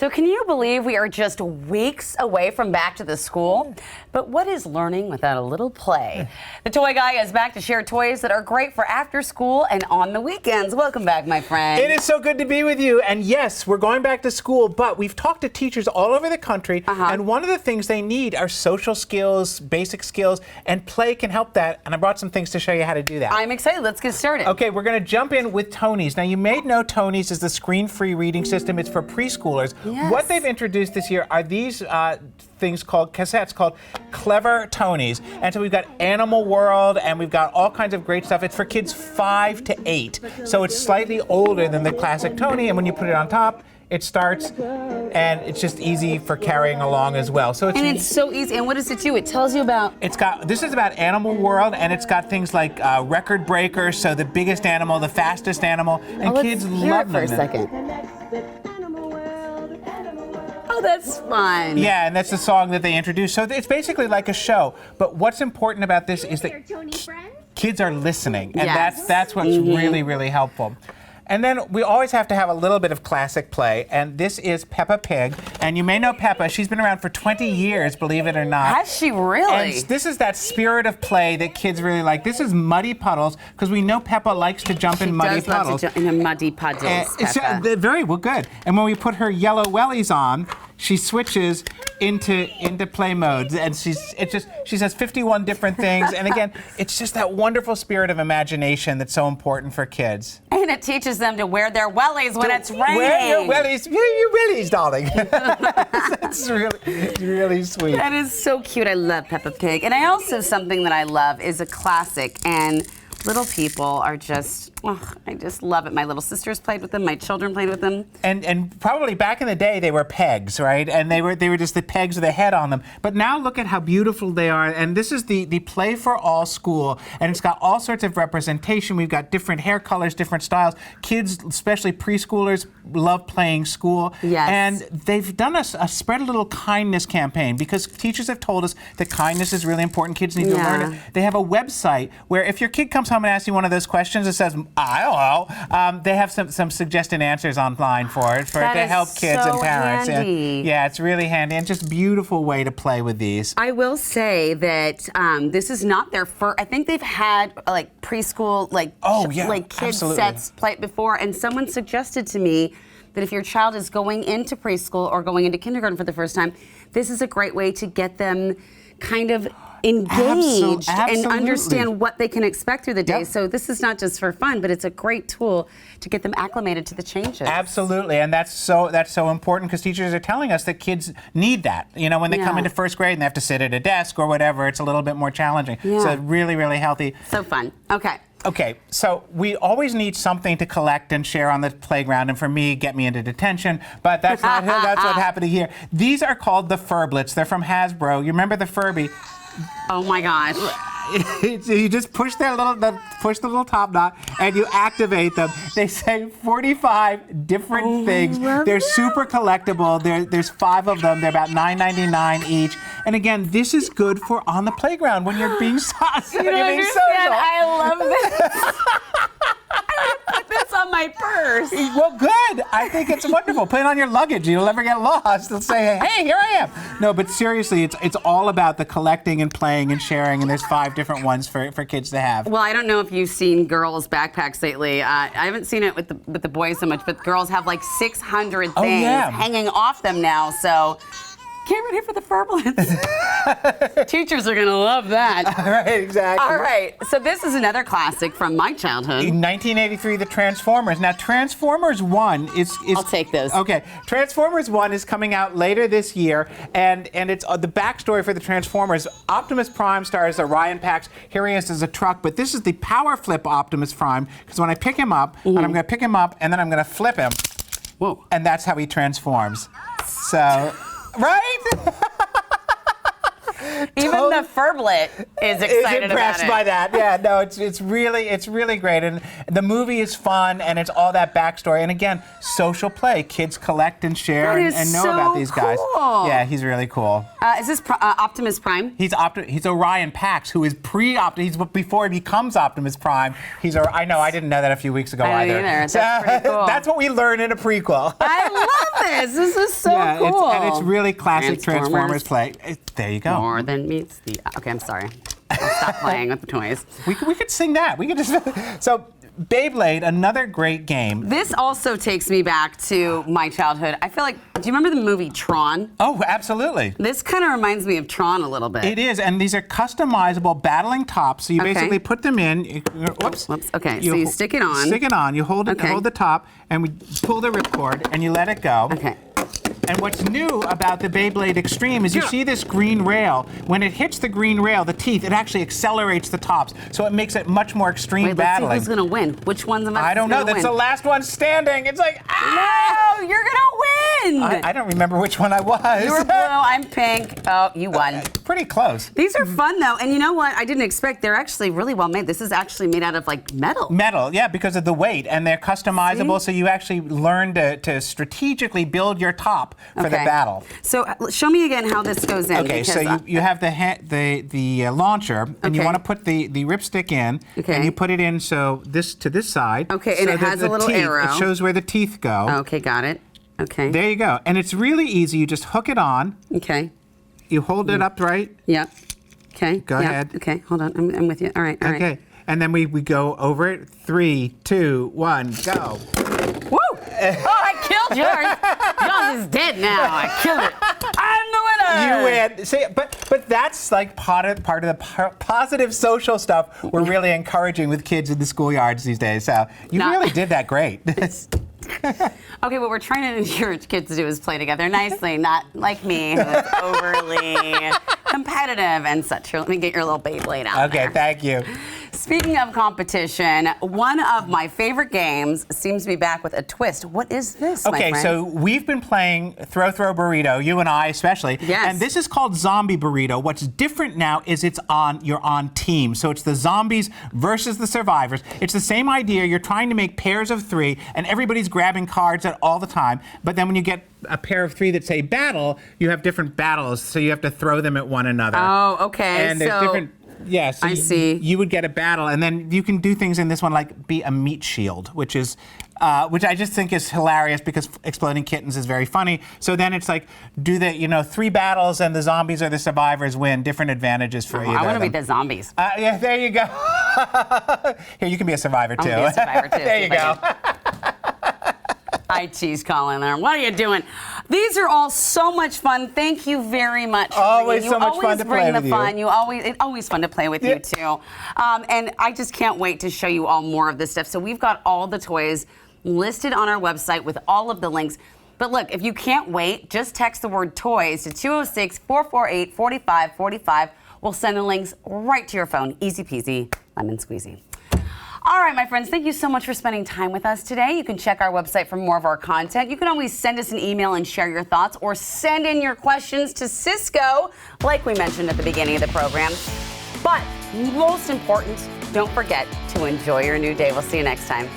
So can you believe we are just weeks away from back to the school? But what is learning without a little play? The toy guy is back to share toys that are great for after school and on the weekends. Welcome back, my friend. It is so good to be with you. And yes, we're going back to school, but we've talked to teachers all over the country, and one of the things they need are social skills, basic skills, and play can help that. And I brought some things to show you how to do that. I'm excited. Let's get started. Okay, we're going to jump in with Tony's. Now, you may know Tony's is the screen-free reading system. It's for preschoolers. Yes. What they've introduced this year are these things called cassettes called Clever Tony's. And so we've got Animal World, and we've got all kinds of great stuff. It's for kids 5 to 8. So it's slightly older than the classic Tony, and when you put it on top, it starts, and it's just easy for carrying along as well. So it's so easy. And what does it do? It tells you about... This is about Animal World, and it's got things like record breakers, so the biggest animal, the fastest animal, and kids love them. For a second. Oh, that's fun. Yeah, and that's the song that they introduced. So it's basically like a show. But what's important about this is that kids are listening, and that's what's really, really helpful. And then we always have to have a little bit of classic play, and this is Peppa Pig. And you may know Peppa. She's been around for 20 years, believe it or not. Has she really? And this is that spirit of play that kids really like. This is Muddy Puddles, because we know Peppa likes to jump in muddy puddles. She does love to jump in muddy puddles, Peppa. Very well, good. And when we put her yellow wellies on, she switches into play modes, and she says 51 different things. And again, it's just that wonderful spirit of imagination that's so important for kids. And it teaches them to wear their wellies when it's raining. Wear your wellies, darling. That's really sweet. That is so cute. I love Peppa Pig. And I also, something that I love is a classic, and little people are just, I just love it. My little sisters played with them. My children played with them. And probably back in the day, they were pegs, right? And they were just the pegs with a head on them. But now look at how beautiful they are. And this is the Play for All school. And it's got all sorts of representation. We've got different hair colors, different styles. Kids, especially preschoolers, love playing school. Yes. And they've done a Spread a Little Kindness campaign, because teachers have told us that kindness is really important. Kids need to learn it. They have a website where if your kid comes home and asks you one of those questions that says, I don't know, they have some suggested answers online for it, to help kids and parents. Handy. Yeah, it's really handy, and just a beautiful way to play with these. I will say that this is not their first. I think they've had like preschool, like kids sets play before, and someone suggested to me that if your child is going into preschool or going into kindergarten for the first time, this is a great way to get them kind of engaged and understand what they can expect through the day. So this is not just for fun, but it's a great tool to get them acclimated to the changes. Absolutely, and that's so important, because teachers are telling us that kids need that. You know, when they come into first grade and they have to sit at a desk or whatever, it's a little bit more challenging. So really, really healthy. So fun. Okay, so we always need something to collect and share on the playground, and for me, get me into detention, but that's not that's what's happening here. These are called the Furblets. They're from Hasbro. You remember the Furby? Oh my gosh. You just push the little top knot and you activate them. They say 45 different things. They're super collectible. There's 5 of them. They're about $9.99 each. And again, this is good for on the playground when you're being social. You don't understand. I love this. I would put this on my purse. Well, good. I think it's wonderful. Put it on your luggage. You'll never get lost. They'll say, hey, here I am. No, but seriously, it's all about the collecting and playing and sharing, and there's 5 different ones for kids to have. Well, I don't know if you've seen girls' backpacks lately. I haven't seen it with the boys so much, but girls have like 600 things hanging off them now, so... Can't wait for the Furblets. Teachers are going to love that. All right, exactly. All right, so this is another classic from my childhood. In 1983, the Transformers. Now, Transformers 1 is... I'll take this. Okay, Transformers 1 is coming out later this year, and it's the backstory for the Transformers. Optimus Prime stars Orion Pax. Here he is as a truck, but this is the power flip Optimus Prime, because when I pick him up, and I'm going to pick him up, and then I'm going to flip him, and that's how he transforms. So... Right? Even the furblet is excited is impressed about it. by that. Yeah, no, it's really great, and the movie is fun, and it's all that backstory. And again, social play. Kids collect and share and know about these guys. Cool. Yeah, he's really cool. Is this Optimus Prime? He's Orion Pax, who is he's before he becomes Optimus Prime. I know, I didn't know that a few weeks ago either. That's pretty cool. That's what we learn in a prequel. I love this. This is so cool. And it's really classic Transformers play. There you go. More than meets the. Okay, I'm sorry. I'll stop playing with the toys. We could sing that. We could just. So, Beyblade, another great game. This also takes me back to my childhood. I feel like, do you remember the movie Tron? Oh, absolutely. This kind of reminds me of Tron a little bit. It is, and these are customizable battling tops. So you basically put them in. Whoops. Okay, so you stick it on. Stick it on. You hold the top, and we pull the ripcord, and you let it go. Okay. And what's new about the Beyblade Extreme is you see this green rail. When it hits the green rail, the teeth, it actually accelerates the tops. So it makes it much more extreme battling. Let's see who's going to win. Which one's the I don't know. That's the last one standing. It's like, no, you're going to win. I don't remember which one I was. You were blue, I'm pink. Oh, you won. Pretty close. These are fun, though. And you know what? I didn't expect. They're actually really well made. This is actually made out of, like, metal. Metal, yeah, because of the weight. And they're customizable, so you actually learn to strategically build your top for the battle. So show me again how this goes in. Okay, so you have the launcher, and you want to put the ripstick in, and you put it in to this side. Okay, and so it has a little teeth, arrow. It shows where the teeth go. Okay, got it. Okay. There you go. And it's really easy. You just hook it on. Okay. You hold it upright. Yep. Okay. Go ahead. Okay, hold on. I'm with you. All right, all right. Okay. And then we go over it. 3, 2, 1, go. Woo! Oh, I killed yours. Yours is dead now. I killed it. I'm the winner. You win. See, but that's like part of the positive social stuff we're really encouraging with kids in the schoolyards these days. So you really did that great. Okay, what we're trying to encourage kids to do is play together nicely, not like me, who's overly competitive and such. Here, let me get your little Beyblade out there. Okay, thank you. Speaking of competition, one of my favorite games seems to be back with a twist. What is this, my friend? So we've been playing Throw Burrito, you and I especially. Yes. And this is called Zombie Burrito. What's different now is you're on team. So it's the zombies versus the survivors. It's the same idea. You're trying to make pairs of 3, and everybody's grabbing cards all the time. But then when you get a pair of 3 that say battle, you have different battles, so you have to throw them at one another. Oh, okay. And there's different. Yeah, so I see. You would get a battle, and then you can do things in this one like be a meat shield, which I just think is hilarious because Exploding Kittens is very funny. So then it's like, do 3 battles and the zombies or the survivors win, different advantages for either. I want to be the zombies. Yeah, there you go. Here, you can be a survivor too. I'll be a survivor too. There you go. IT's calling there. What are you doing? These are all so much fun. Thank you very much. Always so much fun to play with you. It's always fun to play with you too. And I just can't wait to show you all more of this stuff. So we've got all the toys listed on our website with all of the links. But look, if you can't wait, just text the word toys to 206-448-4545. We'll send the links right to your phone. Easy peasy, lemon squeezy. All right, my friends, thank you so much for spending time with us today. You can check our website for more of our content. You can always send us an email and share your thoughts, or send in your questions to Cisco, like we mentioned at the beginning of the program. But most important, don't forget to enjoy your new day. We'll see you next time.